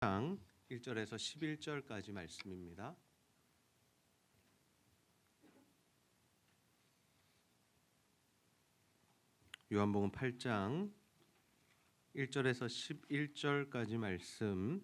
8장 1절에서 11절까지 말씀입니다. 요한복음 8장 1절에서 11절까지 말씀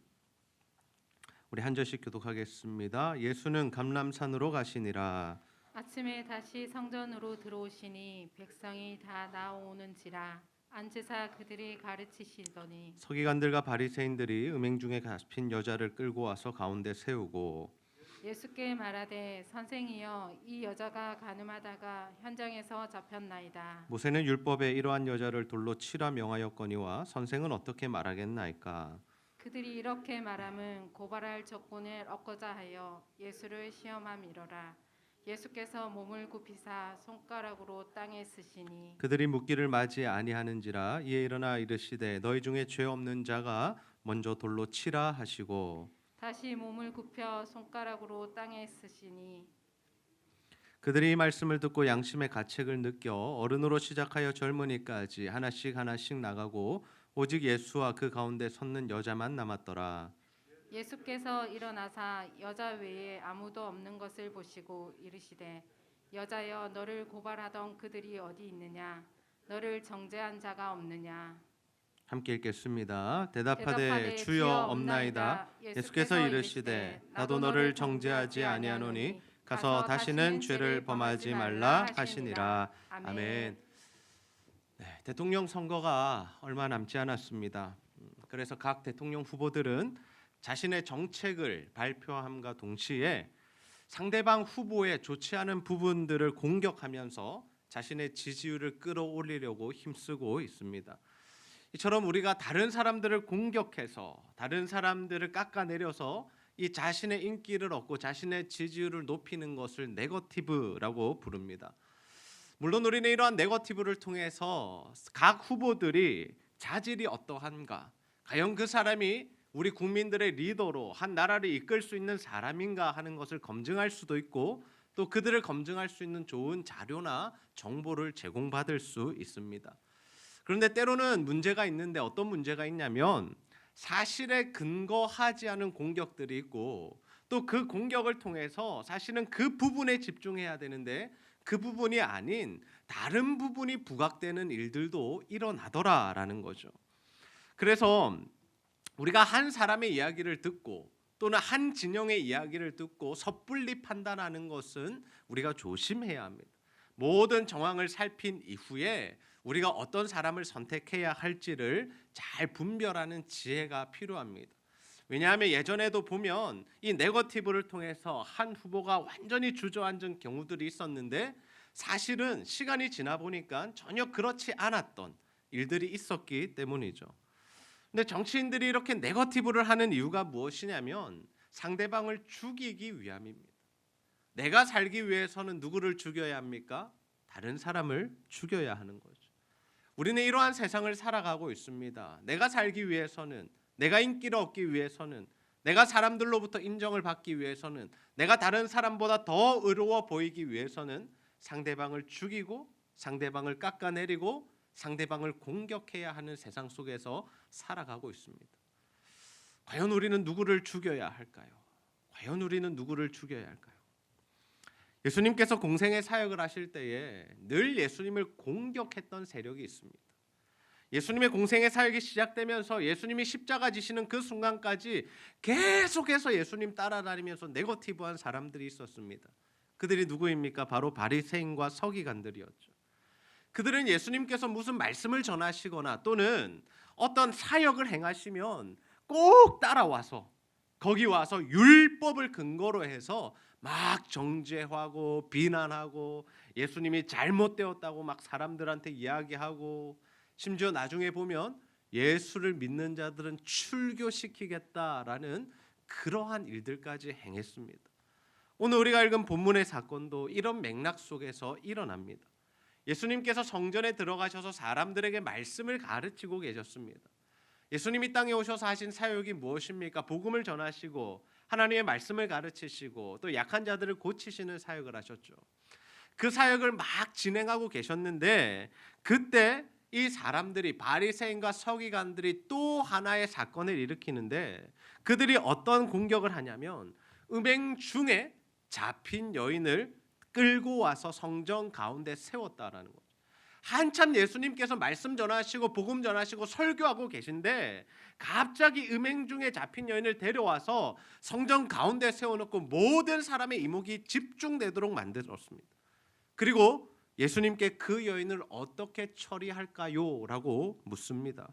우리 한 절씩 교독하겠습니다. 예수는 감람산으로 가시니라. 아침에 다시 성전으로 들어오시니 백성이 다 나오는지라 앉으사 그들이 가르치시더니 서기관들과 바리새인들이 음행 중에 잡힌 여자를 끌고 와서 가운데 세우고 예수께 말하되 선생이여 이 여자가 간음하다가 현장에서 잡혔나이다. 모세는 율법에 이러한 여자를 돌로 치라 명하였거니와 선생은 어떻게 말하겠나이까. 그들이 이렇게 말함은 고발할 조건을 얻고자 하여 예수를 시험함이로라. 예수께서 몸을 굽히사 손가락으로 땅에 쓰시니 그들이 묻기를 맞이 아니하는지라. 이에 일어나 이르시되 너희 중에 죄 없는 자가 먼저 돌로 치라 하시고 다시 몸을 굽혀 손가락으로 땅에 쓰시니 그들이 이 말씀을 듣고 양심의 가책을 느껴 어른으로 시작하여 젊은이까지 하나씩 하나씩 나가고 오직 예수와 그 가운데 섰는 여자만 남았더라. 예수께서 일어나사 여자 외에 아무도 없는 것을 보시고 이르시되 여자여 너를 고발하던 그들이 어디 있느냐 너를 정죄한 자가 없느냐. 함께 읽겠습니다. 대답하되 주여 없나이다. 예수께서 이르시되 나도 너를 정죄하지 아니하노니 가서 다시는 죄를 범하지 말라 하시니라. 아멘. 네, 대통령 선거가 얼마 남지 않았습니다. 그래서 각 대통령 후보들은 자신의 정책을 발표함과 동시에 상대방 후보의 좋지 않은 부분들을 공격하면서 자신의 지지율을 끌어올리려고 힘쓰고 있습니다. 이처럼 우리가 다른 사람들을 공격해서 다른 사람들을 깎아내려서 이 자신의 인기를 얻고 자신의 지지율을 높이는 것을 네거티브라고 부릅니다. 물론 우리는 이러한 네거티브를 통해서 각 후보들이 자질이 어떠한가, 과연 그 사람이 우리 국민들의 리더로 한 나라를 이끌 수 있는 사람인가 하는 것을 검증할 수도 있고 또 그들을 검증할 수 있는 좋은 자료나 정보를 제공받을 수 있습니다. 그런데 때로는 문제가 있는데 어떤 문제가 있냐면 사실에 근거하지 않은 공격들이 있고 또 그 공격을 통해서 사실은 그 부분에 집중해야 되는데 그 부분이 아닌 다른 부분이 부각되는 일들도 일어나더라라는 거죠. 그래서 우리가 한 사람의 이야기를 듣고 또는 한 진영의 이야기를 듣고 섣불리 판단하는 것은 우리가 조심해야 합니다. 모든 정황을 살핀 이후에 우리가 어떤 사람을 선택해야 할지를 잘 분별하는 지혜가 필요합니다. 왜냐하면 예전에도 보면 이 네거티브를 통해서 한 후보가 완전히 주저앉은 경우들이 있었는데 사실은 시간이 지나 보니까 전혀 그렇지 않았던 일들이 있었기 때문이죠. 근데 정치인들이 이렇게 네거티브를 하는 이유가 무엇이냐면 상대방을 죽이기 위함입니다. 내가 살기 위해서는 누구를 죽여야 합니까? 다른 사람을 죽여야 하는 거죠. 우리는 이러한 세상을 살아가고 있습니다. 내가 살기 위해서는, 내가 인기를 얻기 위해서는, 내가 사람들로부터 인정을 받기 위해서는, 내가 다른 사람보다 더 의로워 보이기 위해서는 상대방을 죽이고 상대방을 깎아내리고 상대방을 공격해야 하는 세상 속에서 살아가고 있습니다. 과연 우리는 누구를 죽여야 할까요? 과연 우리는 누구를 죽여야 할까요? 예수님께서 공생의 사역을 하실 때에 늘 예수님을 공격했던 세력이 있습니다. 예수님의 공생의 사역이 시작되면서 예수님이 십자가 지시는 그 순간까지 계속해서 예수님 따라다니면서 네거티브한 사람들이 있었습니다. 그들이 누구입니까? 바로 바리새인과 서기관들이었죠. 그들은 예수님께서 무슨 말씀을 전하시거나 또는 어떤 사역을 행하시면 꼭 따라와서 거기 와서 율법을 근거로 해서 막 정죄하고 비난하고 예수님이 잘못되었다고 막 사람들한테 이야기하고 심지어 나중에 보면 예수를 믿는 자들은 출교시키겠다라는 그러한 일들까지 행했습니다. 오늘 우리가 읽은 본문의 사건도 이런 맥락 속에서 일어납니다. 예수님께서 성전에 들어가셔서 사람들에게 말씀을 가르치고 계셨습니다. 예수님이 땅에 오셔서 하신 사역이 무엇입니까? 복음을 전하시고 하나님의 말씀을 가르치시고 또 약한 자들을 고치시는 사역을 하셨죠. 그 사역을 막 진행하고 계셨는데 그때 이 사람들이 바리새인과 서기관들이 또 하나의 사건을 일으키는데 그들이 어떤 공격을 하냐면 음행 중에 잡힌 여인을 끌고 와서 성전 가운데 세웠다라는 거죠. 한참 예수님께서 말씀 전하시고 복음 전하시고 설교하고 계신데 갑자기 음행 중에 잡힌 여인을 데려와서 성전 가운데 세워놓고 모든 사람의 이목이 집중되도록 만들었습니다. 그리고 예수님께 그 여인을 어떻게 처리할까요? 라고 묻습니다.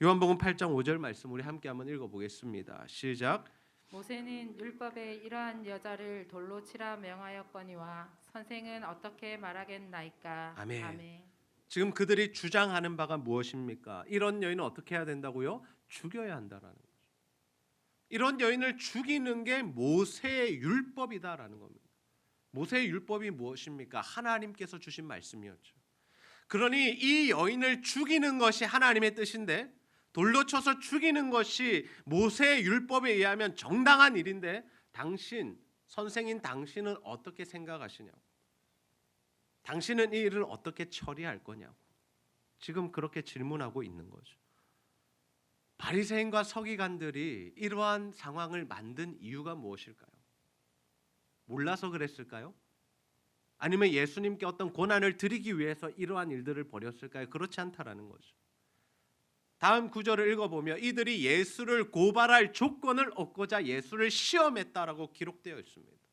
요한복음 8장 5절 말씀 우리 함께 한번 읽어보겠습니다. 시작. 모세는 율법에 이러한 여자를 돌로 치라 명하였거니와 선생은 어떻게 말하겠나이까. 아멘. 지금 그들이 주장하는 바가 무엇입니까? 이런 여인은 어떻게 해야 된다고요? 죽여야 한다라는 거죠. 이런 여인을 죽이는 게 모세의 율법이다라는 겁니다. 모세의 율법이 무엇입니까? 하나님께서 주신 말씀이었죠. 그러니 이 여인을 죽이는 것이 하나님의 뜻인데 돌로 쳐서 죽이는 것이 모세의 율법에 의하면 정당한 일인데 당신, 선생인 당신은 어떻게 생각하시냐고. 당신은 이 일을 어떻게 처리할 거냐고. 지금 그렇게 질문하고 있는 거죠. 바리새인과 서기관들이 이러한 상황을 만든 이유가 무엇일까요? 몰라서 그랬을까요? 아니면 예수님께 어떤 고난을 드리기 위해서 이러한 일들을 벌였을까요? 그렇지 않다라는 거죠. 다음 구절을 읽어보면 이들이 예수를 고발할 조건을 얻고자 예수를 시험했다라고 기록되어 있습니다.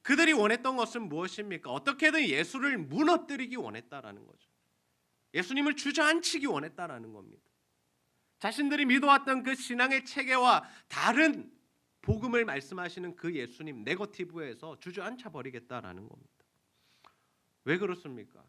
그들이 원했던 것은 무엇입니까? 어떻게든 예수를 무너뜨리기 원했다라는 거죠. 예수님을 주저앉히기 원했다라는 겁니다. 자신들이 믿어왔던 그 신앙의 체계와 다른 복음을 말씀하시는 그 예수님 네거티브에서 주저앉혀 버리겠다라는 겁니다. 왜 그렇습니까?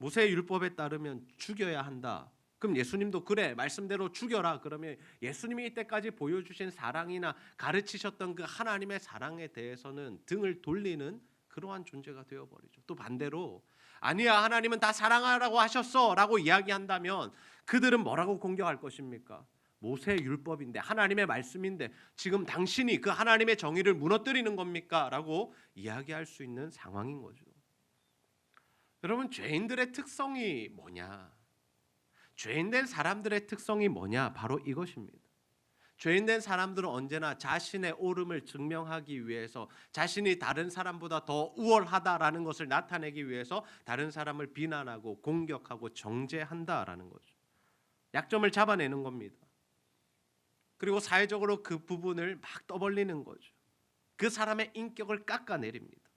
모세의 율법에 따르면 죽여야 한다. 그럼 예수님도 그래 말씀대로 죽여라. 그러면 예수님이 이때까지 보여주신 사랑이나 가르치셨던 그 하나님의 사랑에 대해서는 등을 돌리는 그러한 존재가 되어버리죠. 또 반대로 아니야 하나님은 다 사랑하라고 하셨어 라고 이야기한다면 그들은 뭐라고 공격할 것입니까? 모세의 율법인데 하나님의 말씀인데 지금 당신이 그 하나님의 정의를 무너뜨리는 겁니까? 라고 이야기할 수 있는 상황인 거죠. 여러분 죄인들의 특성이 뭐냐? 죄인된 사람들의 특성이 뭐냐? 바로 이것입니다. 죄인된 사람들은 언제나 자신의 옳음을 증명하기 위해서 자신이 다른 사람보다 더 우월하다라는 것을 나타내기 위해서 다른 사람을 비난하고 공격하고 정죄한다라는 거죠. 약점을 잡아내는 겁니다. 그리고 사회적으로 그 부분을 막 떠벌리는 거죠. 그 사람의 인격을 깎아내립니다.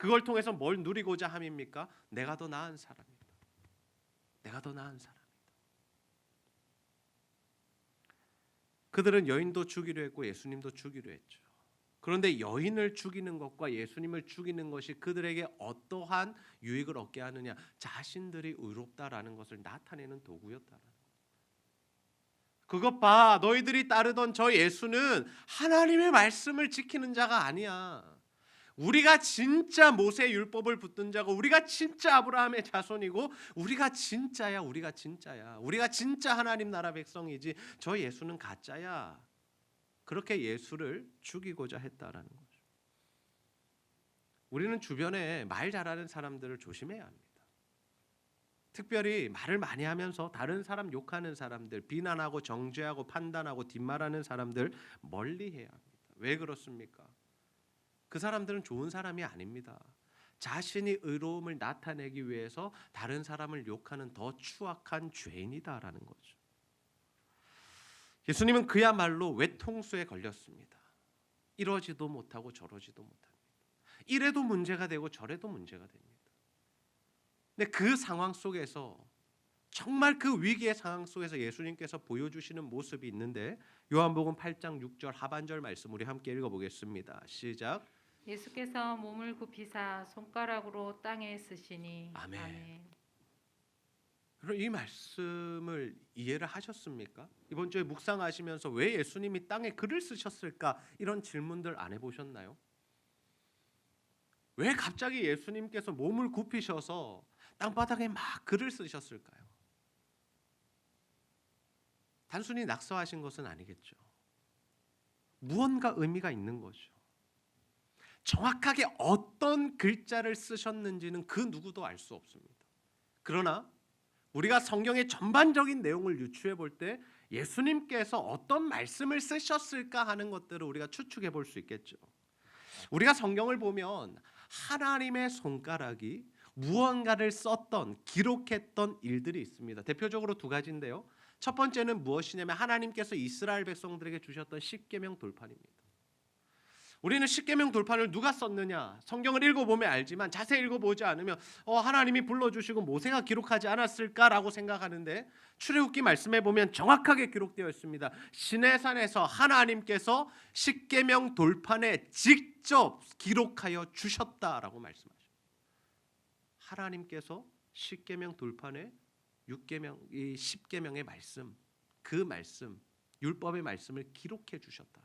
그걸 통해서 뭘 누리고자 함입니까? 내가 더 나은 사람이다. 내가 더 나은 사람이다. 그들은 여인도 죽이려 했고 예수님도 죽이려 했죠. 그런데 여인을 죽이는 것과 예수님을 죽이는 것이 그들에게 어떠한 유익을 얻게 하느냐? 자신들이 의롭다라는 것을 나타내는 도구였다라는 거예요. 그것 봐, 너희들이 따르던 저 예수는 하나님의 말씀을 지키는 자가 아니야. 우리가 진짜 모세의 율법을 붙든 자고 우리가 진짜 아브라함의 자손이고 우리가 진짜야. 우리가 진짜 하나님 나라 백성이지 저 예수는 가짜야. 그렇게 예수를 죽이고자 했다라는 거죠. 우리는 주변에 말 잘하는 사람들을 조심해야 합니다. 특별히 말을 많이 하면서 다른 사람 욕하는 사람들, 비난하고 정죄하고 판단하고 뒷말하는 사람들 멀리해야 합니다. 왜 그렇습니까? 그 사람들은 좋은 사람이 아닙니다. 자신이 의로움을 나타내기 위해서 다른 사람을 욕하는 더 추악한 죄인이다라는 거죠. 예수님은 그야말로 외통수에 걸렸습니다. 이러지도 못하고 저러지도 못합니다. 이래도 문제가 되고 저래도 문제가 됩니다. 근데 그 상황 속에서 정말 그 위기의 상황 속에서 예수님께서 보여주시는 모습이 있는데 요한복음 8장 6절 하반절 말씀 우리 함께 읽어보겠습니다. 시작. 예수께서 몸을 굽히사 손가락으로 땅에 쓰시니. 아멘. 그럼 이 말씀을 이해를 하셨습니까? 이번 주에 묵상하시면서 왜 예수님이 땅에 글을 쓰셨을까? 이런 질문들 안 해보셨나요? 왜 갑자기 예수님께서 몸을 굽히셔서 땅바닥에 막 글을 쓰셨을까요? 단순히 낙서하신 것은 아니겠죠. 무언가 의미가 있는 거죠. 정확하게 어떤 글자를 쓰셨는지는 그 누구도 알 수 없습니다. 그러나 우리가 성경의 전반적인 내용을 유추해 볼 때 예수님께서 어떤 말씀을 쓰셨을까 하는 것들을 우리가 추측해 볼 수 있겠죠. 우리가 성경을 보면 하나님의 손가락이 무언가를 썼던, 기록했던 일들이 있습니다. 대표적으로 두 가지인데요. 첫 번째는 무엇이냐면 하나님께서 이스라엘 백성들에게 주셨던 십계명 돌판입니다. 우리는 십계명 돌판을 누가 썼느냐? 성경을 읽어보면 알지만 자세히 읽어보지 않으면 하나님이 불러주시고 모세가 기록하지 않았을까라고 생각하는데 출애굽기 말씀해 보면 정확하게 기록되어 있습니다. 시내산에서 하나님께서 십계명 돌판에 직접 기록하여 주셨다라고 말씀하십니다. 하나님께서 십계명 돌판에 이 십계명의 말씀, 그 말씀, 율법의 말씀을 기록해 주셨다.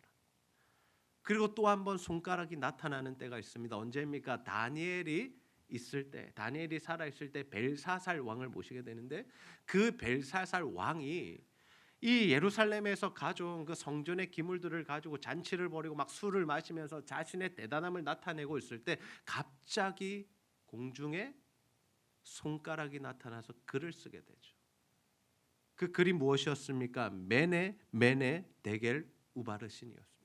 그리고 또 한 번 손가락이 나타나는 때가 있습니다. 언제입니까? 다니엘이 살아 있을 때 벨사살 왕을 모시게 되는데 그 벨사살 왕이 이 예루살렘에서 가져온 그 성전의 기물들을 가지고 잔치를 벌이고 막 술을 마시면서 자신의 대단함을 나타내고 있을 때 갑자기 공중에 손가락이 나타나서 글을 쓰게 되죠. 그 글이 무엇이었습니까? 메네 데겔 우바르신이었습니다.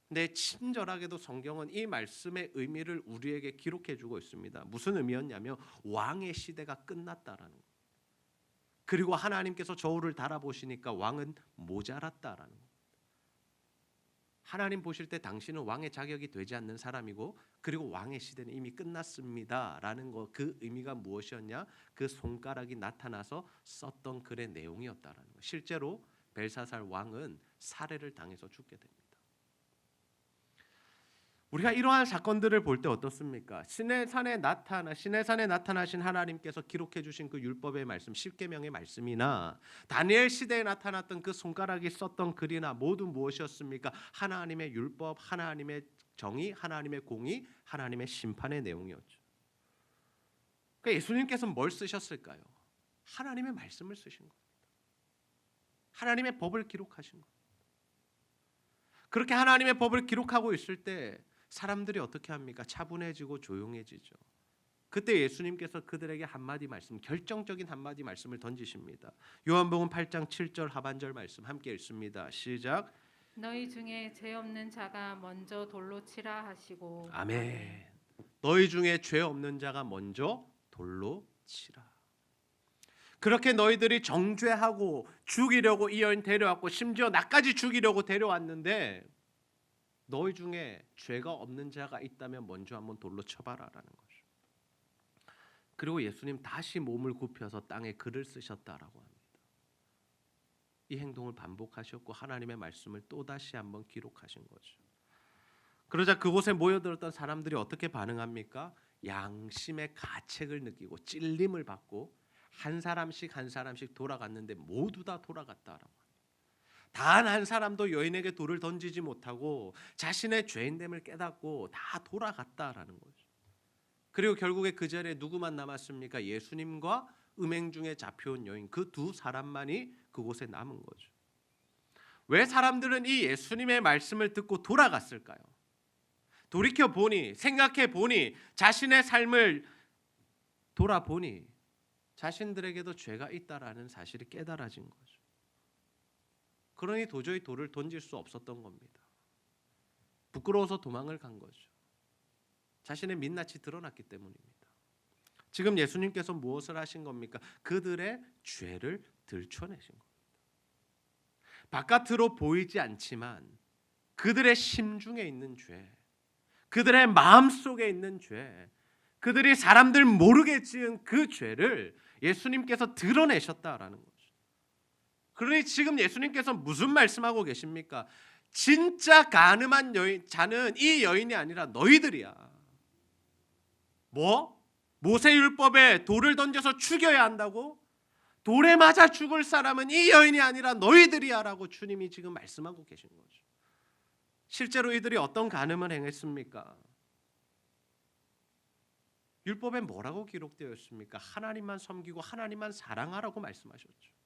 근데 친절하게도 성경은 이 말씀의 의미를 우리에게 기록해주고 있습니다. 무슨 의미였냐면 왕의 시대가 끝났다라는 것. 그리고 하나님께서 저울을 달아보시니까 왕은 모자랐다라는 것. 하나님 보실 때 당신은 왕의 자격이 되지 않는 사람이고 그리고 왕의 시대는 이미 끝났습니다라는 것. 그 의미가 무엇이었냐? 그 손가락이 나타나서 썼던 글의 내용이었다라는 것. 실제로 벨사살 왕은 살해를 당해서 죽게 됩니다. 우리가 이러한 사건들을 볼 때 어떻습니까? 시내산에 나타나신 하나님께서 기록해 주신 그 율법의 말씀, 십계명의 말씀이나 다니엘 시대에 나타났던 그 손가락이 썼던 글이나 모두 무엇이었습니까? 하나님의 율법, 하나님의 정의, 하나님의 공의, 하나님의 심판의 내용이었죠. 그러니까 예수님께서는 뭘 쓰셨을까요? 하나님의 말씀을 쓰신 겁니다. 하나님의 법을 기록하신 겁니다. 그렇게 하나님의 법을 기록하고 있을 때 사람들이 어떻게 합니까? 차분해지고 조용해지죠. 그때 예수님께서 그들에게 한마디 말씀, 결정적인 한마디 말씀을 던지십니다. 요한복음 8장 7절 하반절 말씀 함께 읽습니다. 시작. 너희 중에 죄 없는 자가 먼저 돌로 치라 하시고. 아멘. 너희 중에 죄 없는 자가 먼저 돌로 치라. 그렇게 너희들이 정죄하고 죽이려고 이 여인 데려왔고 심지어 나까지 죽이려고 데려왔는데 너희 중에 죄가 없는 자가 있다면 먼저 한번 돌로 쳐봐라라는 거죠. 그리고 예수님 다시 몸을 굽혀서 땅에 글을 쓰셨다라고 합니다. 이 행동을 반복하셨고 하나님의 말씀을 또다시 한번 기록하신 거죠. 그러자 그곳에 모여들었던 사람들이 어떻게 반응합니까? 양심의 가책을 느끼고 찔림을 받고 한 사람씩 돌아갔는데 모두 다 돌아갔다라고 합니다. 단 한 사람도 여인에게 돌을 던지지 못하고 자신의 죄인됨을 깨닫고 다 돌아갔다라는 거죠. 그리고 결국에 그 자리에 누구만 남았습니까? 예수님과 음행 중에 잡혀온 여인, 그 두 사람만이 그곳에 남은 거죠. 왜 사람들은 이 예수님의 말씀을 듣고 돌아갔을까요? 돌이켜 보니, 생각해 보니, 자신의 삶을 돌아보니 자신들에게도 죄가 있다라는 사실이 깨달아진 거죠. 그러니 도저히 돌을 던질 수 없었던 겁니다. 부끄러워서 도망을 간 거죠. 자신의 민낯이 드러났기 때문입니다. 지금 예수님께서 무엇을 하신 겁니까? 그들의 죄를 들춰내신 겁니다. 바깥으로 보이지 않지만 그들의 심중에 있는 죄, 그들의 마음속에 있는 죄, 그들이 사람들 모르게 지은 그 죄를 예수님께서 드러내셨다라는 거죠. 그러니 지금 예수님께서 무슨 말씀하고 계십니까? 진짜 간음한 자는 이 여인이 아니라 너희들이야. 뭐? 모세율법에 돌을 던져서 죽여야 한다고? 돌에 맞아 죽을 사람은 이 여인이 아니라 너희들이야 라고 주님이 지금 말씀하고 계신 거죠. 실제로 이들이 어떤 간음을 행했습니까? 율법에 뭐라고 기록되어 있습니까? 하나님만 섬기고 하나님만 사랑하라고 말씀하셨죠.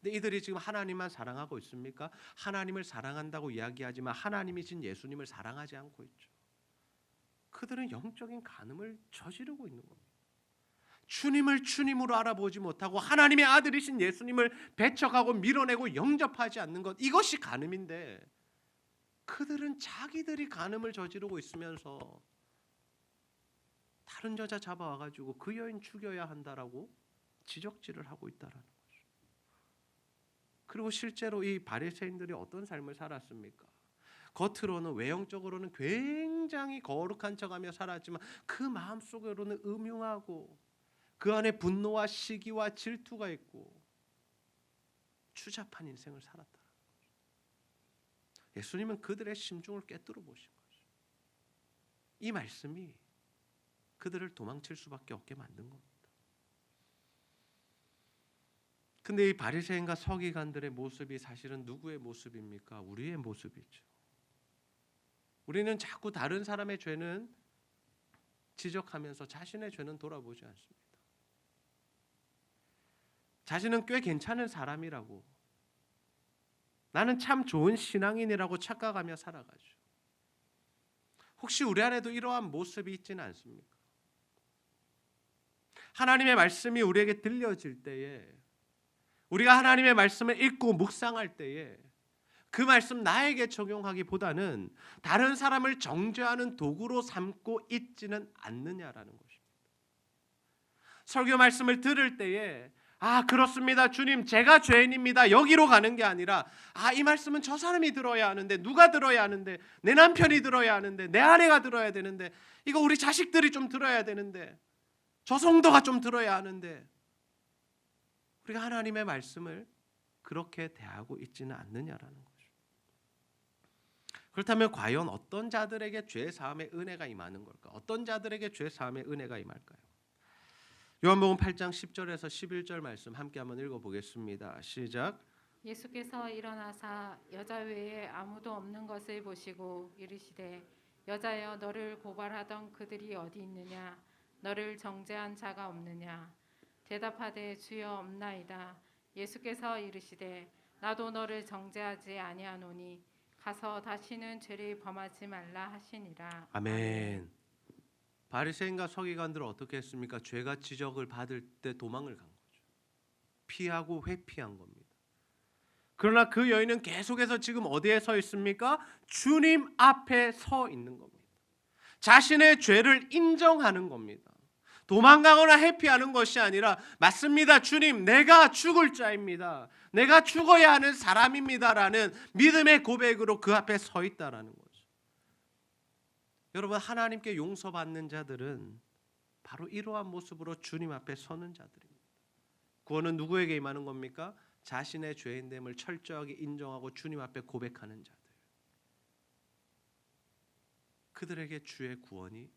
근데 이들이 지금 하나님만 사랑하고 있습니까? 하나님을 사랑한다고 이야기하지만 하나님이신 예수님을 사랑하지 않고 있죠. 그들은 영적인 간음을 저지르고 있는 겁니다. 주님을 주님으로 알아보지 못하고 하나님의 아들이신 예수님을 배척하고 밀어내고 영접하지 않는 것, 이것이 간음인데, 그들은 자기들이 간음을 저지르고 있으면서 다른 여자 잡아와가지고 그 여인 죽여야 한다라고 지적질을 하고 있다라는 거죠. 그리고 실제로 이 바리새인들이 어떤 삶을 살았습니까? 겉으로는, 외형적으로는 굉장히 거룩한 척하며 살았지만 그 마음속으로는 음흉하고 그 안에 분노와 시기와 질투가 있고 추잡한 인생을 살았다. 예수님은 그들의 심중을 꿰뚫어 보신 거죠. 이 말씀이 그들을 도망칠 수밖에 없게 만든 겁니다. 근데 이 바리새인과 서기관들의 모습이 사실은 누구의 모습입니까? 우리의 모습이죠. 우리는 자꾸 다른 사람의 죄는 지적하면서 자신의 죄는 돌아보지 않습니다. 자신은 꽤 괜찮은 사람이라고, 나는 참 좋은 신앙인이라고 착각하며 살아가죠. 혹시 우리 안에도 이러한 모습이 있지는 않습니까? 하나님의 말씀이 우리에게 들려질 때에, 우리가 하나님의 말씀을 읽고 묵상할 때에 그 말씀 나에게 적용하기보다는 다른 사람을 정죄하는 도구로 삼고 있지는 않느냐라는 것입니다. 설교 말씀을 들을 때에 그렇습니다. 주님, 제가 죄인입니다. 여기로 가는 게 아니라 이 말씀은 저 사람이 들어야 하는데, 누가 들어야 하는데, 내 남편이 들어야 하는데, 내 아내가 들어야 되는데, 이거 우리 자식들이 좀 들어야 되는데, 저 성도가 좀 들어야 하는데, 우리가 하나님의 말씀을 그렇게 대하고 있지는 않느냐라는 거죠. 그렇다면 과연 어떤 자들에게 죄 사함의 은혜가 임하는 걸까? 어떤 자들에게 죄 사함의 은혜가 임할까요? 요한복음 8장 10절에서 11절 말씀 함께 한번 읽어보겠습니다. 시작. 예수께서 일어나사 여자 외에 아무도 없는 것을 보시고 이르시되 여자여, 너를 고발하던 그들이 어디 있느냐? 너를 정죄한 자가 없느냐? 대답하되 주여, 없나이다. 예수께서 이르시되 나도 너를 정죄하지 아니하노니 가서 다시는 죄를 범하지 말라 하시니라. 아멘. 바리새인과 서기관들은 어떻게 했습니까? 죄가 지적을 받을 때 도망을 간 거죠. 피하고 회피한 겁니다. 그러나 그 여인은 계속해서 지금 어디에 서 있습니까? 주님 앞에 서 있는 겁니다. 자신의 죄를 인정하는 겁니다. 도망가거나 회피하는 것이 아니라, 맞습니다, 주님, 내가 죽을 자입니다. 내가 죽어야 하는 사람입니다라는 믿음의 고백으로 그 앞에 서 있다라는 거죠. 여러분, 하나님께 용서받는 자들은 바로 이러한 모습으로 주님 앞에 서는 자들입니다. 구원은 누구에게 임하는 겁니까? 자신의 죄인됨을 철저하게 인정하고 주님 앞에 고백하는 자들. 그들에게 주의 구원이,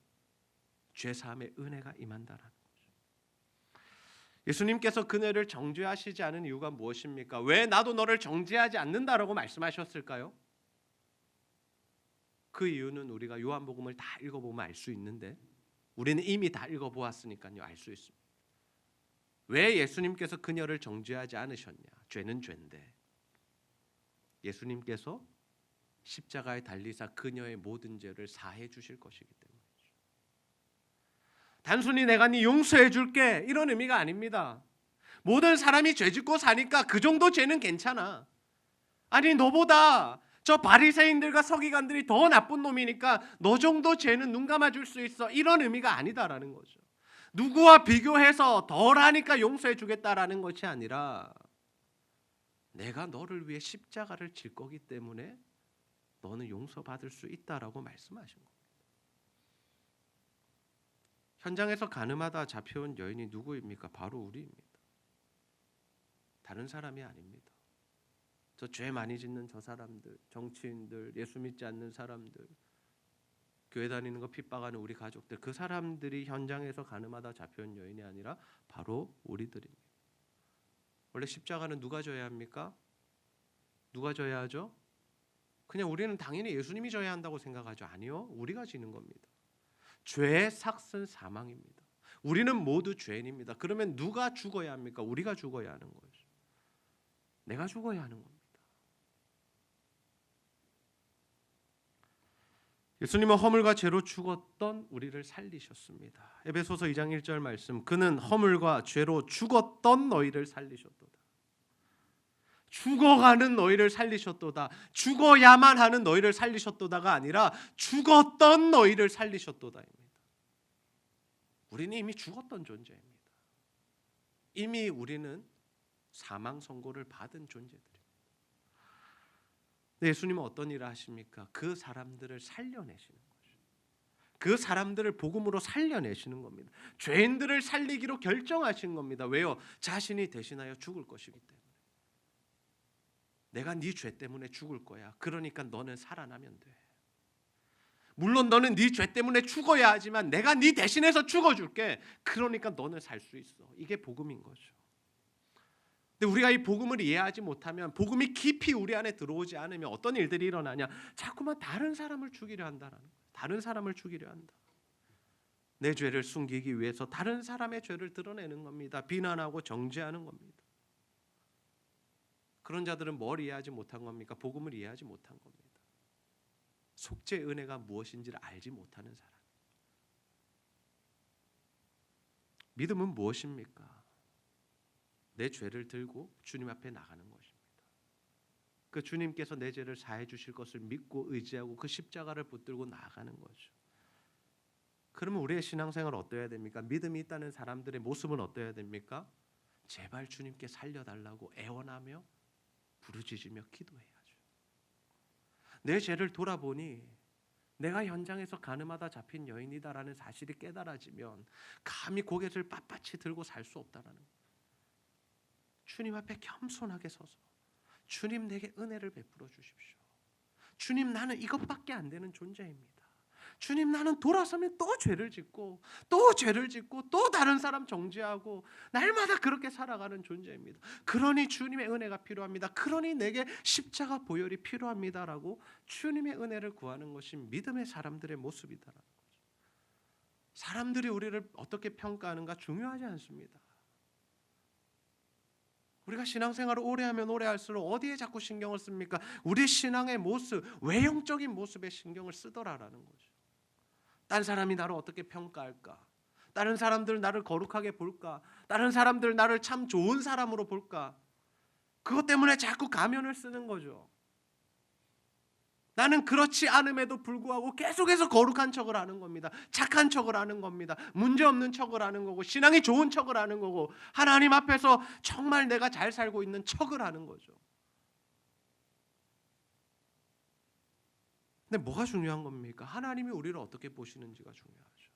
죄사함의 은혜가 임한다라는 거죠. 예수님께서 그녀를 정죄하시지 않은 이유가 무엇입니까? 왜 나도 너를 정죄하지 않는다라고 말씀하셨을까요? 그 이유는 우리가 요한복음을 다 읽어보면 알 수 있는데, 우리는 이미 다 읽어보았으니까요, 알 수 있습니다. 왜 예수님께서 그녀를 정죄하지 않으셨냐? 죄는 죄인데 예수님께서 십자가에 달리사 그녀의 모든 죄를 사해 주실 것이기 때문이죠. 단순히 내가 네 용서해 줄게, 이런 의미가 아닙니다. 모든 사람이 죄 짓고 사니까 그 정도 죄는 괜찮아. 아니, 너보다 저 바리새인들과 서기관들이 더 나쁜 놈이니까 너 정도 죄는 눈 감아줄 수 있어, 이런 의미가 아니다라는 거죠. 누구와 비교해서 덜하니까 용서해 주겠다라는 것이 아니라, 내가 너를 위해 십자가를 질 거기 때문에 너는 용서받을 수 있다라고 말씀하신 겁니다. 현장에서 가늠하다 잡혀온 여인이 누구입니까? 바로 우리입니다. 다른 사람이 아닙니다. 저 죄 많이 짓는 저 사람들, 정치인들, 예수 믿지 않는 사람들, 교회 다니는 거 핍박하는 우리 가족들, 그 사람들이 현장에서 가늠하다 잡혀온 여인이 아니라 바로 우리들입니다. 원래 십자가는 누가 져야 합니까? 누가 져야 하죠? 그냥 우리는 당연히 예수님이 져야 한다고 생각하죠. 아니요, 우리가 지는 겁니다. 죄의 삭은 사망입니다. 우리는 모두 죄인입니다. 그러면 누가 죽어야 합니까? 우리가 죽어야 하는 거죠. 내가 죽어야 하는 겁니다. 예수님은 허물과 죄로 죽었던 우리를 살리셨습니다. 에베소서 2장 1절 말씀, 그는 허물과 죄로 죽었던 너희를 살리셨도다. 죽어가는 너희를 살리셨도다. 죽어야만 하는 너희를 살리셨도다가 아니라 죽었던 너희를 살리셨도다입니다. 우리는 이미 죽었던 존재입니다. 이미 우리는 사망 선고를 받은 존재들입니다. 예수님은 어떤 일을 하십니까? 그 사람들을 살려내시는 거죠. 그 사람들을 복음으로 살려내시는 겁니다. 죄인들을 살리기로 결정하신 겁니다. 왜요? 자신이 대신하여 죽을 것이기 때문에. 내가 네 죄 때문에 죽을 거야. 그러니까 너는 살아나면 돼. 물론 너는 네 죄 때문에 죽어야 하지만 내가 네 대신해서 죽어줄게. 그러니까 너는 살 수 있어. 이게 복음인 거죠. 근데 우리가 이 복음을 이해하지 못하면, 복음이 깊이 우리 안에 들어오지 않으면 어떤 일들이 일어나냐? 자꾸만 다른 사람을 죽이려 한다는 거예요. 다른 사람을 죽이려 한다. 내 죄를 숨기기 위해서 다른 사람의 죄를 드러내는 겁니다. 비난하고 정죄하는 겁니다. 그런 자들은 뭘 이해하지 못한 겁니까? 복음을 이해하지 못한 겁니다. 속죄 은혜가 무엇인지를 알지 못하는 사람. 믿음은 무엇입니까? 내 죄를 들고 주님 앞에 나가는 것입니다. 그 주님께서 내 죄를 사해 주실 것을 믿고 의지하고 그 십자가를 붙들고 나아가는 거죠. 그러면 우리의 신앙생활은 어떠해야 됩니까? 믿음이 있다는 사람들의 모습은 어떠해야 됩니까? 제발 주님께 살려달라고 애원하며 부르짖으며 기도해야죠. 내 죄를 돌아보니 내가 현장에서 가늠하다 잡힌 여인이다라는 사실이 깨달아지면 감히 고개를 빳빳이 들고 살 수 없다라는 거예요. 주님 앞에 겸손하게 서서 주님 내게 은혜를 베풀어 주십시오. 주님 나는 이것밖에 안 되는 존재입니다. 주님 나는 돌아서면 또 죄를 짓고 또 죄를 짓고 또 다른 사람 정죄하고 날마다 그렇게 살아가는 존재입니다. 그러니 주님의 은혜가 필요합니다. 그러니 내게 십자가 보혈이 필요합니다라고 주님의 은혜를 구하는 것이 믿음의 사람들의 모습이다라는 거죠. 사람들이 우리를 어떻게 평가하는가 중요하지 않습니다. 우리가 신앙생활을 오래 하면 오래 할수록 어디에 자꾸 신경을 씁니까? 우리 신앙의 모습, 외형적인 모습에 신경을 쓰더라라는 거죠. 다른 사람이 나를 어떻게 평가할까? 다른 사람들 나를 거룩하게 볼까? 다른 사람들 나를 참 좋은 사람으로 볼까? 그것 때문에 자꾸 가면을 쓰는 거죠. 나는 그렇지 않음에도 불구하고 계속해서 거룩한 척을 하는 겁니다. 착한 척을 하는 겁니다. 문제없는 척을 하는 거고 신앙이 좋은 척을 하는 거고 하나님 앞에서 정말 내가 잘 살고 있는 척을 하는 거죠. 근데 뭐가 중요한 겁니까? 하나님이 우리를 어떻게 보시는지가 중요하죠.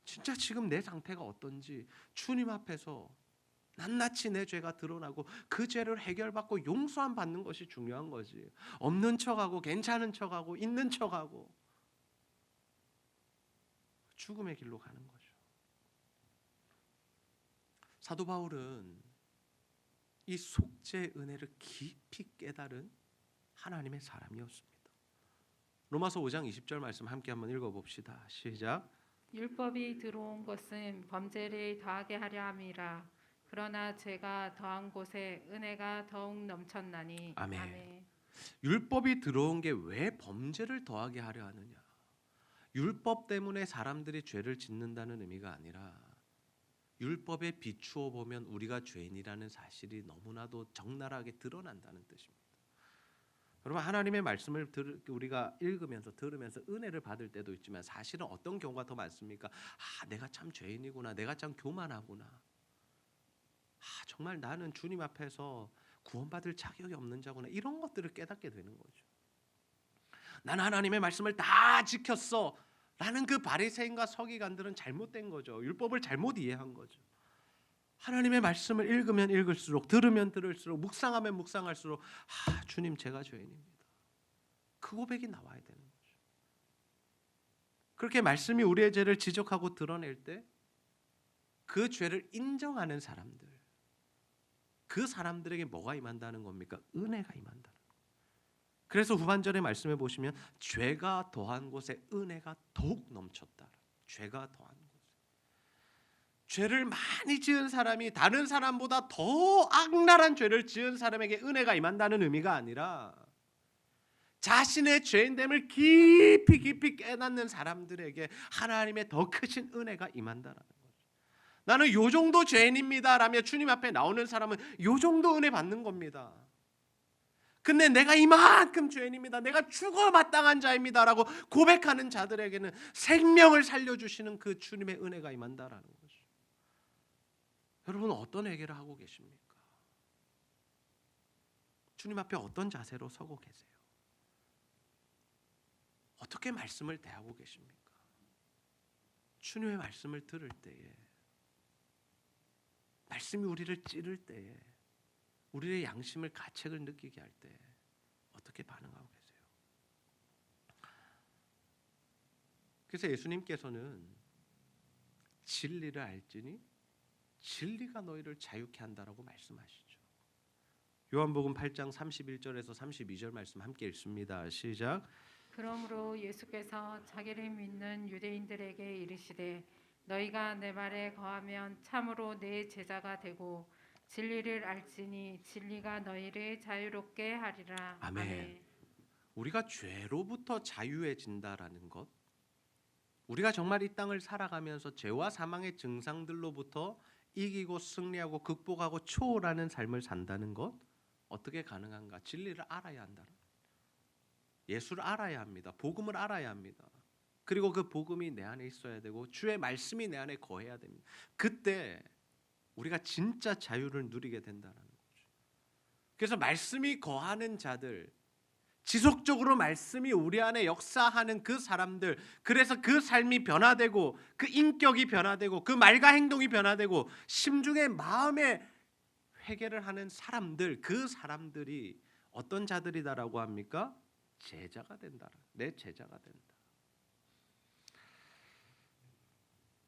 진짜 지금 내 상태가 어떤지 주님 앞에서 낱낱이 내 죄가 드러나고 그 죄를 해결받고 용서함 받는 것이 중요한 거지. 없는 척하고 괜찮은 척하고 있는 척하고 죽음의 길로 가는 거죠. 사도 바울은 이 속죄의 은혜를 깊이 깨달은 하나님의 사람이었습니다. 로마서 5장 20절 말씀 함께 한번 읽어봅시다. 시작. 율법이 들어온 것은 범죄를 더하게 하려 함이라. 그러나 죄가 더한 곳에 은혜가 더욱 넘쳤나니. 아멘. 아멘. 율법이 들어온 게 왜 범죄를 더하게 하려 하느냐? 율법 때문에 사람들이 죄를 짓는다는 의미가 아니라 율법에 비추어 보면 우리가 죄인이라는 사실이 너무나도 적나라하게 드러난다는 뜻입니다. 여러분 하나님의 말씀을 우리가 읽으면서 들으면서 은혜를 받을 때도 있지만 사실은 어떤 경우가 더 많습니까? 내가 참 죄인이구나. 내가 참 교만하구나. 정말 나는 주님 앞에서 구원받을 자격이 없는 자구나. 이런 것들을 깨닫게 되는 거죠. 나는 하나님의 말씀을 다 지켰어. 라는 그 바리새인과 서기관들은 잘못된 거죠. 율법을 잘못 이해한 거죠. 하나님의 말씀을 읽으면 읽을수록 들으면 들을수록 묵상하면 묵상할수록 주님 제가 죄인입니다. 그 고백이 나와야 되는 거죠. 그렇게 말씀이 우리의 죄를 지적하고 드러낼 때 그 죄를 인정하는 사람들, 그 사람들에게 뭐가 임한다는 겁니까? 은혜가 임한다는 거예요. 그래서 후반절의 말씀에 보시면 죄가 더한 곳에 은혜가 더욱 넘쳤다. 죄가 더한 곳에. 죄를 많이 지은 사람이 다른 사람보다 더 악랄한 죄를 지은 사람에게 은혜가 임한다는 의미가 아니라 자신의 죄인됨을 깊이 깊이 깨닫는 사람들에게 하나님의 더 크신 은혜가 임한다라는 거죠. 나는 요 정도 죄인입니다라며 주님 앞에 나오는 사람은 요 정도 은혜 받는 겁니다. 근데 내가 이만큼 죄인입니다, 내가 죽어 마땅한 자입니다라고 고백하는 자들에게는 생명을 살려주시는 그 주님의 은혜가 임한다라는 거죠. 여러분, 어떤 회개를 하고 계십니까? 주님 앞에 어떤 자세로 서고 계세요? 어떻게 말씀을 대하고 계십니까? 주님의 말씀을 들을 때에, 말씀이 우리를 찌를 때에, 우리의 양심을 가책을 느끼게 할 때 어떻게 반응하고 계세요? 그래서 예수님께서는 진리를 알지니 진리가 너희를 자유케 한다라고 말씀하시죠. 요한복음 8장 31절에서 32절 말씀 함께 읽습니다. 시작. 그러므로 예수께서 자기를 믿는 유대인들에게 이르시되 너희가 내 말에 거하면 참으로 내 제자가 되고 진리를 알지니 진리가 너희를 자유롭게 하리라. 아멘. 우리가 죄로부터 자유해진다라는 것, 우리가 정말 이 땅을 살아가면서 죄와 사망의 증상들로부터 이기고 승리하고 극복하고 초월하는 삶을 산다는 것, 어떻게 가능한가? 진리를 알아야 한다. 예수를 알아야 합니다. 복음을 알아야 합니다. 그리고 그 복음이 내 안에 있어야 되고 주의 말씀이 내 안에 거해야 됩니다. 그때 우리가 진짜 자유를 누리게 된다는 거죠. 그래서 말씀이 거하는 자들, 지속적으로 말씀이 우리 안에 역사하는 그 사람들, 그래서 그 삶이 변화되고 그 인격이 변화되고 그 말과 행동이 변화되고 심중의 마음에 회개를 하는 사람들, 그 사람들이 어떤 자들이다라고 합니까? 제자가 된다. 내 제자가 된다.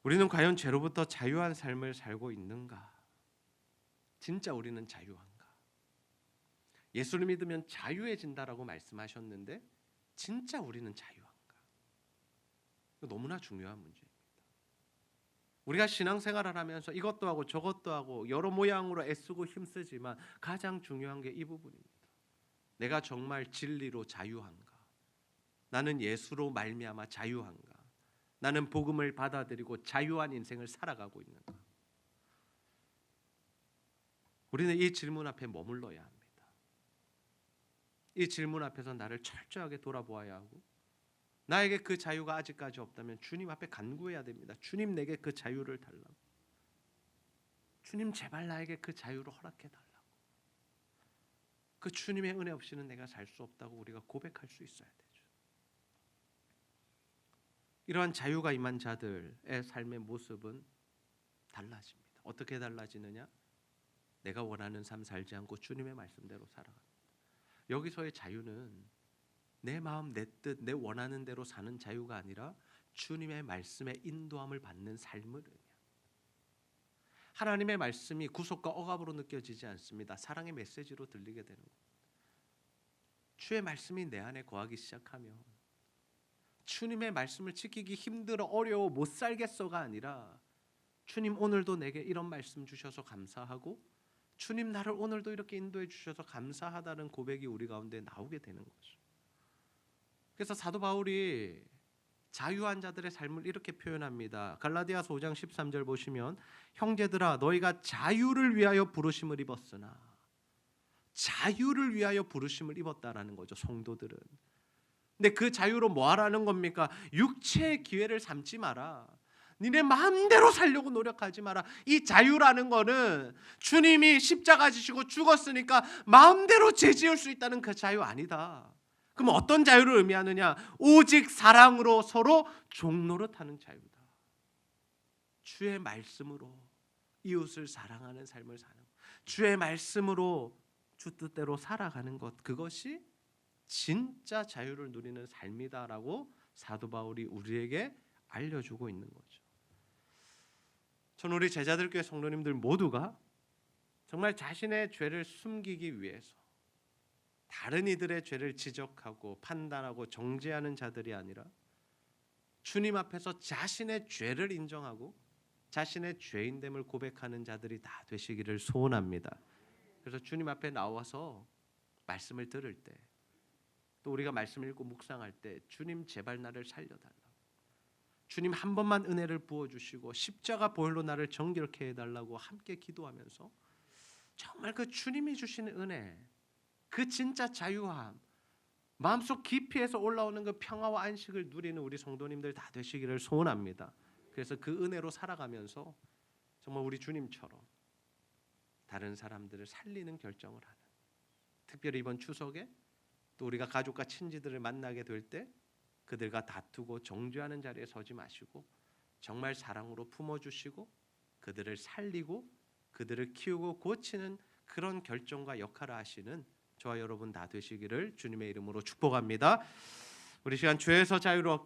우리는 과연 죄로부터 자유한 삶을 살고 있는가? 진짜 우리는 자유한가? 예수를 믿으면 자유해진다라고 말씀하셨는데 진짜 우리는 자유한가? 너무나 중요한 문제입니다. 우리가 신앙생활을 하면서 이것도 하고 저것도 하고 여러 모양으로 애쓰고 힘쓰지만 가장 중요한 게 이 부분입니다. 내가 정말 진리로 자유한가? 나는 예수로 말미암아 자유한가? 나는 복음을 받아들이고 자유한 인생을 살아가고 있는가? 우리는 이 질문 앞에 머물러야 합니다. 이 질문 앞에서 나를 철저하게 돌아보아야 하고, 나에게 그 자유가 아직까지 없다면 주님 앞에 간구해야 됩니다. 주님, 내게 그 자유를 달라고. 주님, 제발 나에게 그 자유를 허락해 달라고. 그 주님의 은혜 없이는 내가 살 수 없다고 우리가 고백할 수 있어야 되죠. 이러한 자유가 임한 자들의 삶의 모습은 달라집니다. 어떻게 달라지느냐? 내가 원하는 삶 살지 않고 주님의 말씀대로 살아갑니다. 여기서의 자유는 내 마음, 내 뜻, 내 원하는 대로 사는 자유가 아니라 주님의 말씀에 인도함을 받는 삶을 의미합니다. 하나님의 말씀이 구속과 억압으로 느껴지지 않습니다. 사랑의 메시지로 들리게 되는 겁니다. 주의 말씀이 내 안에 거하기 시작하면 주님의 말씀을 지키기 힘들어 어려워 못 살겠어가 아니라 주님, 오늘도 내게 이런 말씀 주셔서 감사하고 주님, 나를 오늘도 이렇게 인도해 주셔서 감사하다는 고백이 우리 가운데 나오게 되는 거죠. 그래서 사도 바울이 자유한 자들의 삶을 이렇게 표현합니다. 갈라디아서 5장 13절 보시면 형제들아 너희가 자유를 위하여 부르심을 입었으나, 자유를 위하여 부르심을 입었다라는 거죠, 성도들은. 근데 그 자유로 뭐 하라는 겁니까? 육체의 기회를 삼지 마라. 니네 마음대로 살려고 노력하지 마라. 이 자유라는 거는 주님이 십자가 지시고 죽었으니까 마음대로 죄 지을 수 있다는 그 자유 아니다. 그럼 어떤 자유를 의미하느냐? 오직 사랑으로 서로 종노릇하는 자유다. 주의 말씀으로 이웃을 사랑하는 삶을 사는 것, 주의 말씀으로 주 뜻대로 살아가는 것, 그것이 진짜 자유를 누리는 삶이다라고 사도 바울이 우리에게 알려주고 있는 거죠. 저는 우리 제자들교회 성도님들 모두가 정말 자신의 죄를 숨기기 위해서 다른 이들의 죄를 지적하고 판단하고 정죄하는 자들이 아니라 주님 앞에서 자신의 죄를 인정하고 자신의 죄인됨을 고백하는 자들이 다 되시기를 소원합니다. 그래서 주님 앞에 나와서 말씀을 들을 때 또 우리가 말씀 읽고 묵상할 때 주님 제발 나를 살려달라고, 주님 한 번만 은혜를 부어주시고 십자가 보혈로 나를 정결케 해달라고 함께 기도하면서 정말 그 주님이 주시는 은혜, 그 진짜 자유함, 마음속 깊이에서 올라오는 그 평화와 안식을 누리는 우리 성도님들 다 되시기를 소원합니다. 그래서 그 은혜로 살아가면서 정말 우리 주님처럼 다른 사람들을 살리는 결정을 하는, 특별히 이번 추석에 또 우리가 가족과 친지들을 만나게 될 때 그들과 다투고 정죄하는 자리에 서지 마시고 정말 사랑으로 품어주시고 그들을 살리고 그들을 키우고 고치는 그런 결정과 역할을 하시는 저와 여러분 다 되시기를 주님의 이름으로 축복합니다. 우리 시간 죄에서 자유로